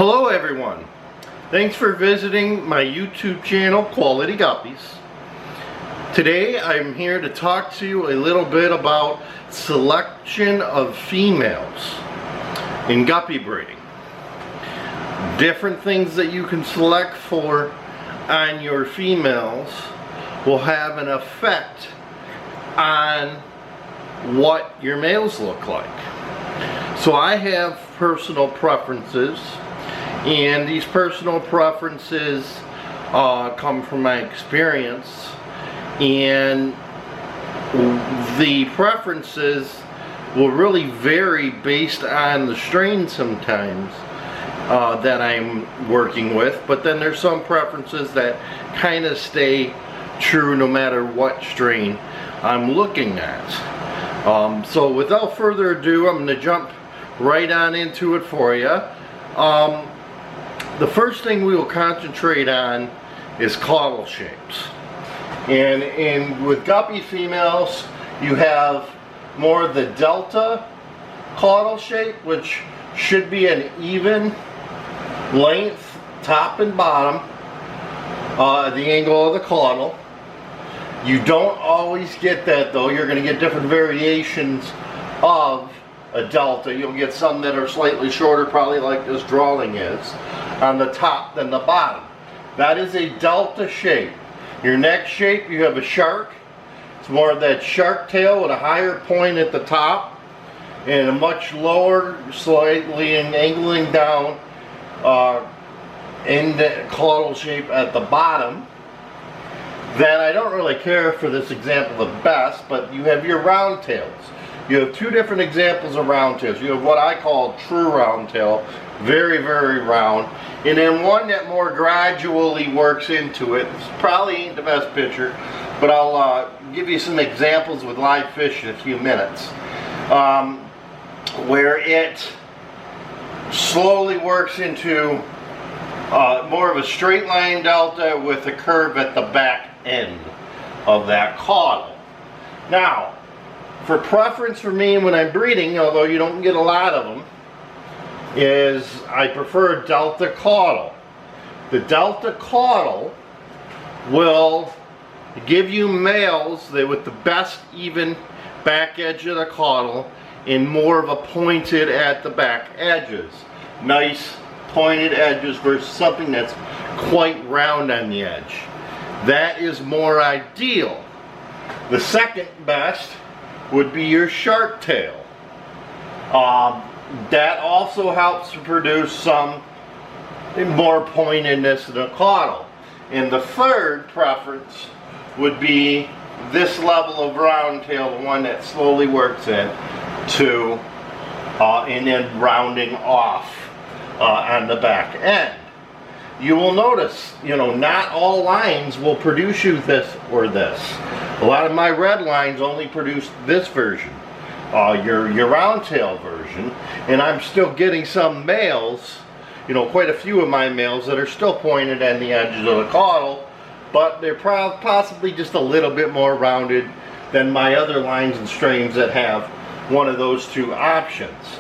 Hello everyone. Thanks for visiting my YouTube channel, Quality Guppies. Today I'm here to talk to you a little bit about selection of females in guppy breeding. Different things that you can select for on your females will have an effect on what your males look like. So I have personal preferences, and these personal preferences come from my experience, and the preferences will really vary based on the strain sometimes that I'm working with, but then there's some preferences that kind of stay true no matter what strain I'm looking at. So without further ado, I'm going to jump right on into it for you. The first thing we will concentrate on is caudal shapes. And with guppy females, you have more of the delta caudal shape, which should be an even length, top and bottom, the angle of the caudal. You don't always get that though. You're going to get different variations of a delta. You'll get some that are slightly shorter, probably like this drawing is, on the top than the bottom. That is a delta shape. Your next shape, you have a shark. It's more of that shark tail with a higher point at the top and a much lower, slightly angling down in the caudal shape at the bottom. Then I don't really care for this example the best, but you have your round tails. You have two different examples of round tails. You have what I call true round tail, very, very round, and then one that more gradually works into it. This probably ain't the best picture, but I'll give you some examples with live fish in a few minutes, where it slowly works into more of a straight line delta with a curve at the back end of that caudal. Now, for preference for me when I'm breeding, although you don't get a lot of them, is I prefer delta caudal. The delta caudal will give you males that with the best even back edge of the caudal and more of a pointed at the back edges. Nice pointed edges versus something that's quite round on the edge. That is more ideal. The second best would be your shark tail. That also helps to produce some more pointedness in the caudal. And the third preference would be this level of round tail, the one that slowly works in to and then rounding off on the back end. You will notice, not all lines will produce you this or this. A lot of my red lines only produce this version, your round tail version, and I'm still getting some males, quite a few of my males that are still pointed on the edges of the caudal, but they're possibly just a little bit more rounded than my other lines and strains that have one of those two options.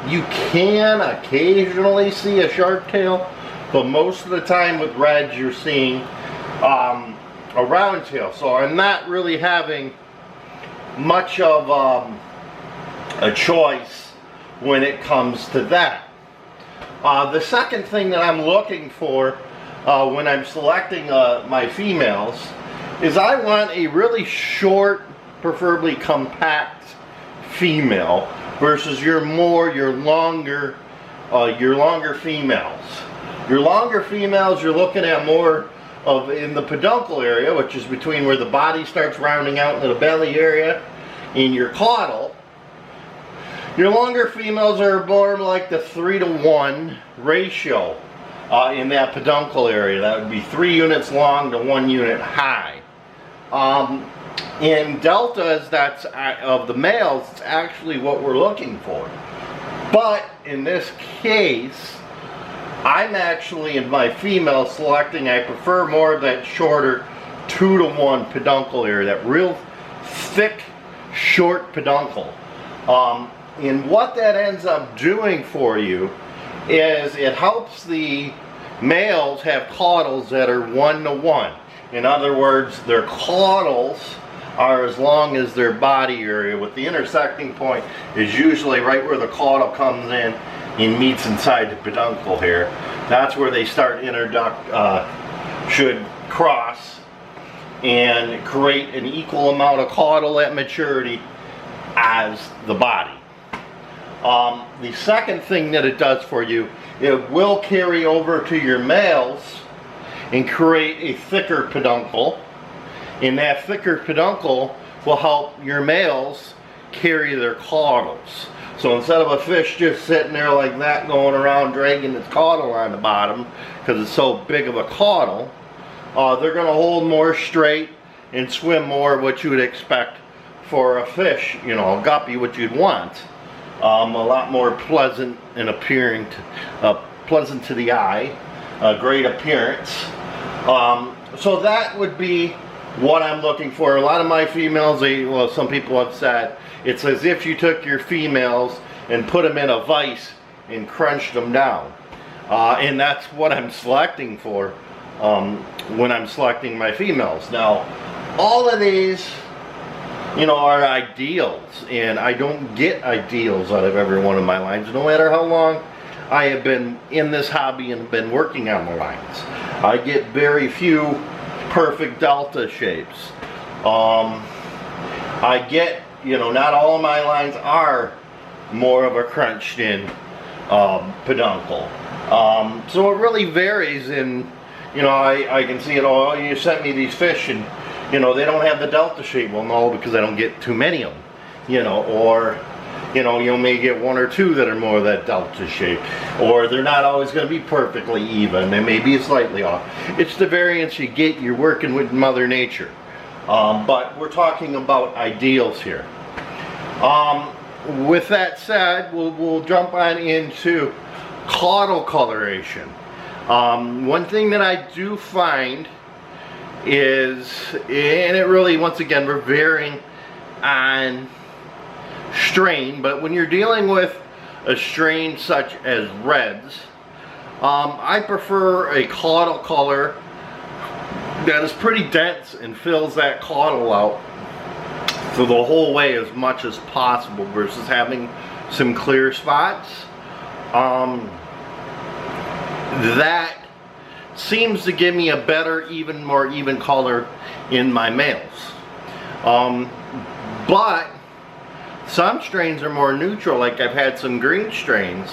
You can occasionally see a shark tail, but most of the time with reds you're seeing a round tail. So I'm not really having much of a choice when it comes to that. The second thing that I'm looking for when I'm selecting my females is I want a really short, preferably compact female versus your longer females. Your longer females, you're looking at more of in the peduncle area, which is between where the body starts rounding out into the belly area in your caudal. Your longer females are more like the 3-to-1 ratio in that peduncle area. That would be 3 units long to 1 unit high. In deltas, that's of the males, it's actually what we're looking for. But in this case, I'm actually, in my female selecting, I prefer more of that shorter 2-to-1 peduncle area, that real thick, short peduncle. And what that ends up doing for you is it helps the males have caudals that are 1-to-1. In other words, their caudals are as long as their body area, with the intersecting point is usually right where the caudal comes in and meets inside the peduncle here. That's where they start should cross and create an equal amount of caudal at maturity as the body. The second thing that it does for you, it will carry over to your males and create a thicker peduncle, and that thicker peduncle will help your males carry their caudals. So instead of a fish just sitting there like that going around dragging its caudal on the bottom because it's so big of a caudal, they're going to hold more straight and swim more, what you would expect for a fish, you know, a guppy, what you'd want. A lot more pleasant and appearing pleasant to the eye, great appearance. So that would be what I'm looking for. A lot of my females, well, some people have said it's as if you took your females and put them in a vise and crunched them down, and that's what I'm selecting for when I'm selecting my females. Now, all of these, you know, are ideals, and I don't get ideals out of every one of my lines, no matter how long I have been in this hobby and been working on the lines. I get very few perfect delta shapes. I get, you know, not all of my lines are more of a crunched in peduncle. So it really varies, and you know, I can see it all. You sent me these fish and you know, they don't have the delta shape. Well, no, because I don't get too many of them, you know, or, you know, you may get 1 or 2 that are more of that delta shape, or they're not always going to be perfectly even. They may be slightly off. It's the variance you get. You're working with Mother Nature. But we're talking about ideals here. With that said, we'll jump on into caudal coloration. One thing that I do find is, and it really, once again, we're varying on strain, but when you're dealing with a strain such as reds, I prefer a caudal color that is pretty dense and fills that caudal out for the whole way as much as possible versus having some clear spots. That seems to give me a better, more even color in my males. But some strains are more neutral, like I've had some green strains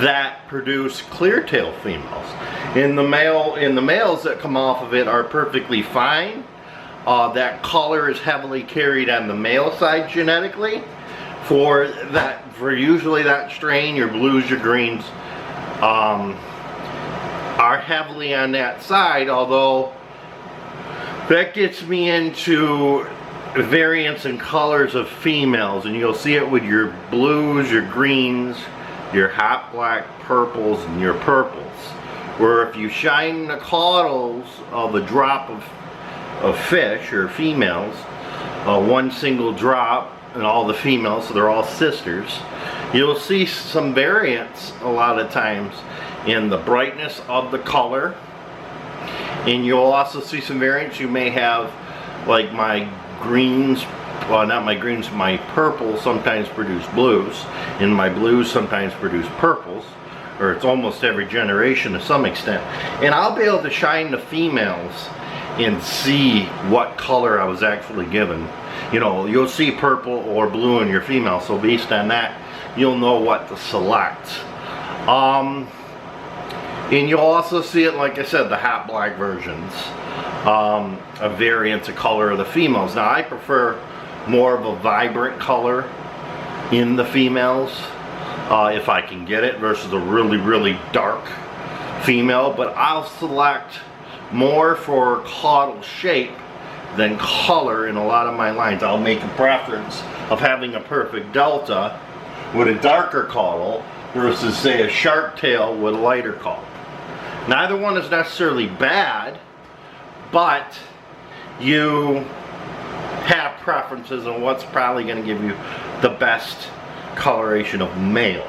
that produce clear tail females. In the males that come off of it are perfectly fine. That color is heavily carried on the male side genetically. For usually that strain, your blues, your greens, are heavily on that side, although that gets me into variance in colors of females, and you'll see it with your blues, your greens, your hot black purples, and your purples, where if you shine the caudals of a drop of fish or females, one single drop, and all the females, so they're all sisters, you'll see some variance a lot of times in the brightness of the color, and you'll also see some variance. You may have, like my greens, well, not my greens, my purples sometimes produce blues, and my blues sometimes produce purples, or it's almost every generation to some extent. And I'll be able to shine the females and see what color I was actually given. You know, you'll see purple or blue in your female, so based on that, you'll know what to select. And you'll also see it, like I said, the hot black versions, a variance of color of the females. Now, I prefer more of a vibrant color in the females, if I can get it, versus a really, really dark female. But I'll select more for caudal shape than color in a lot of my lines. I'll make a preference of having a perfect delta with a darker caudal versus, say, a sharp tail with a lighter caudal. Neither one is necessarily bad, but you have preferences on what's probably going to give you the best coloration of male.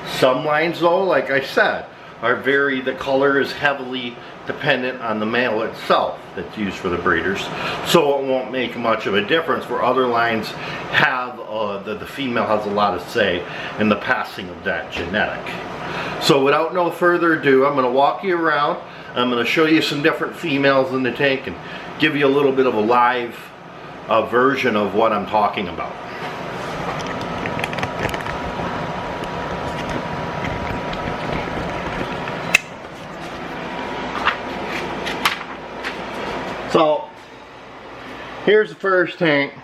Some lines though, like I said, are the color is heavily dependent on the male itself that's used for the breeders, so it won't make much of a difference, where other lines have the female has a lot of say in the passing of that genetic. So without no further ado, I'm going to walk you around. I'm going to show you some different females in the tank and give you a little bit of a live version of what I'm talking about. So here's the first tank,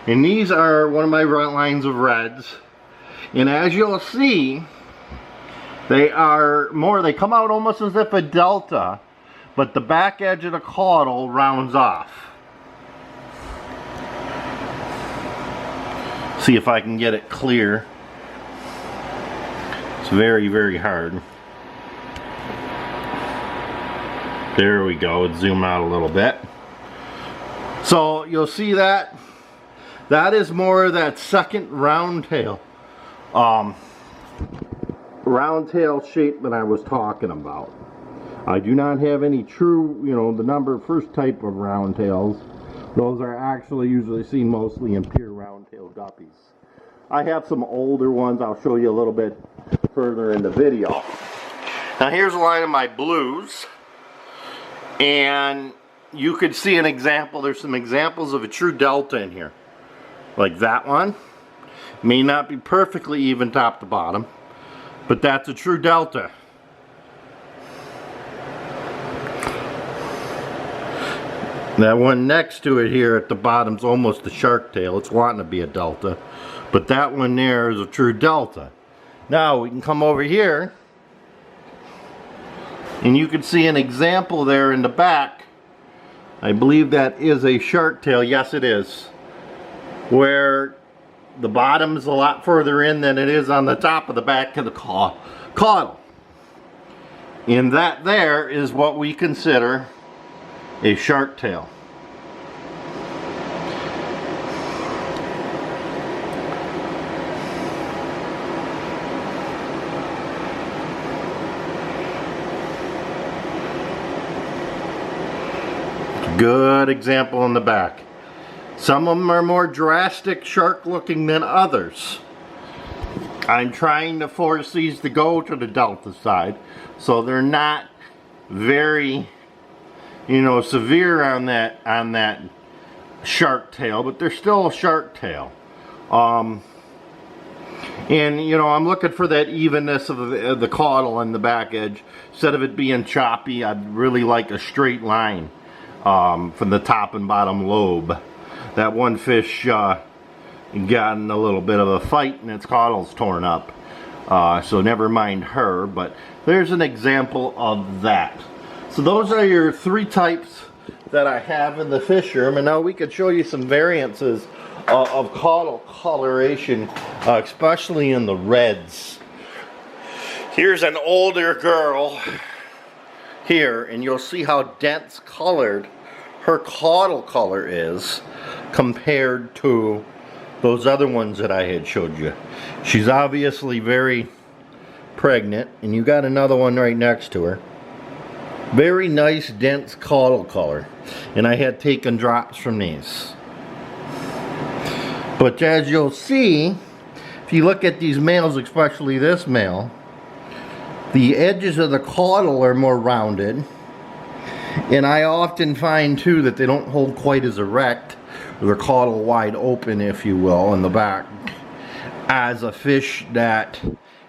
and these are one of my lines of reds, and as you'll see, they come out almost as if a delta, but the back edge of the caudal rounds off. See if I can get it clear. It's very, very hard. There we go. Let's zoom out a little bit. So you'll see that is more of that second round tail shape that I was talking about. I do not have any true, the first type of round tails. Those are actually usually seen mostly in pure round tail guppies. I have some older ones I'll show you a little bit further in the video. Now here's a line of my blues. And you could see an example. There's some examples of a true delta in here. Like that one. May not be perfectly even top to bottom, but that's a true delta. That one next to it here at the bottom's almost a shark tail. It's wanting to be a delta. But that one there is a true delta. Now we can come over here. And you can see an example there in the back. I believe that is a shark tail. Yes, it is. Where the bottom is a lot further in than it is on the top of the back of the caudal. And that there is what we consider a shark tail. Good example in the back. Some of them are more drastic shark looking than others. I'm trying to force these to go to the delta side, so they're not very, severe on that shark tail, but they're still a shark tail. And I'm looking for that evenness of the caudal and the back edge. Instead of it being choppy, I'd really like a straight line. From the top and bottom lobe. That one fish got in a little bit of a fight and its caudal's torn up. So never mind her, but there's an example of that. So those are your three types that I have in the fish room, and now we could show you some variances of caudal coloration, especially in the reds. Here's an older girl here, and you'll see how dense colored her caudal color is compared to those other ones that I had showed you. She's obviously very pregnant, and you got another one right next to her. Very nice dense caudal color, and I had taken drops from these. But as you'll see, if you look at these males, especially this male, the edges of the caudal are more rounded, and I often find too that they don't hold quite as erect, or the caudal wide open, if you will, in the back, as a fish that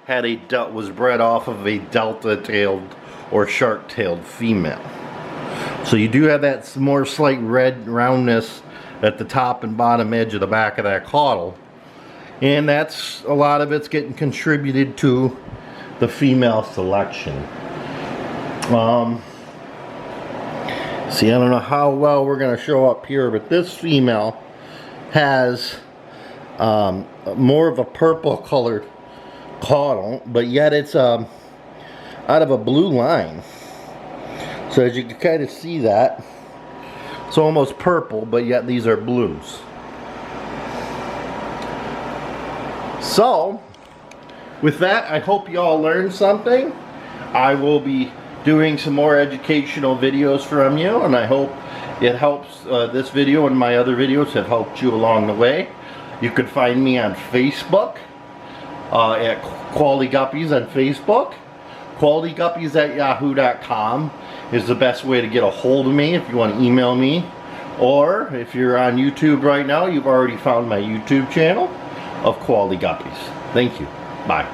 was bred off of a delta-tailed or shark-tailed female. So you do have that more slight red roundness at the top and bottom edge of the back of that caudal, and that's a lot of it's getting contributed to the female selection. See, I don't know how well we're going to show up here, but this female has more of a purple colored caudal, but yet it's out of a blue line. So as you can kind of see that, it's almost purple, but yet these are blues. So with that, I hope you all learned something. I will be doing some more educational videos from you, and I hope it helps. This video and my other videos have helped you along the way. You can find me on Facebook at Quality Guppies on Facebook. QualityGuppies@yahoo.com is the best way to get a hold of me if you want to email me. Or if you're on YouTube right now, you've already found my YouTube channel of Quality Guppies. Thank you. Bye.